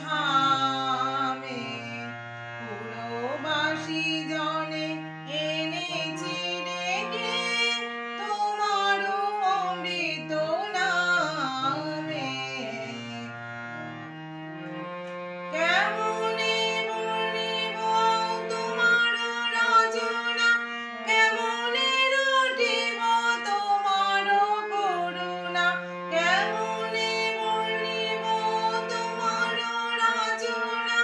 ধামে পুরবাসী জনে এনেছি ডেকে তোমার অমৃত নামে। কেমনে বলিব তোমার রচনা, কেমনে রটিব তোমার করুণা, কেমনে বলিব তোমার রচনা,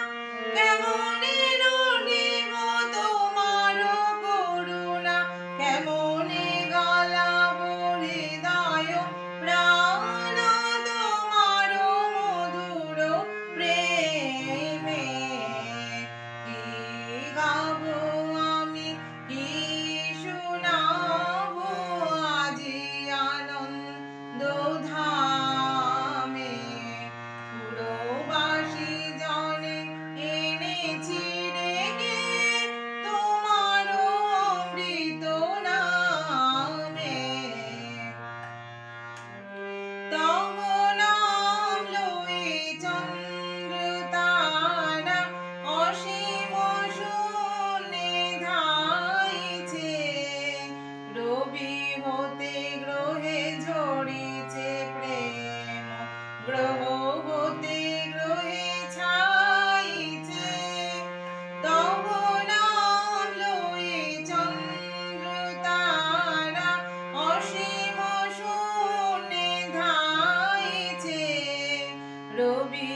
কেমনে রটিব তোমার করুণা, কেমনে গালাব হৃদয় প্রাণ তোমার মধুর প্রেমে। কি গাবো আমি, কি শোনাবো আজি আনন্দ ধামে পুরবাসী জনে এনেছি ডেকে তোমার অমৃত নামে। তব নাম লই চন্দ্র তারা অসীম শূন্যে ধাইছে, রবি হতে গ্রহে ঝরিছে প্রেম, গ্রহ হতে গ্রহে ছাইছে। তব নাম লই চন্দ্র তারা অসীম শূন্যে ধাইছে, রবি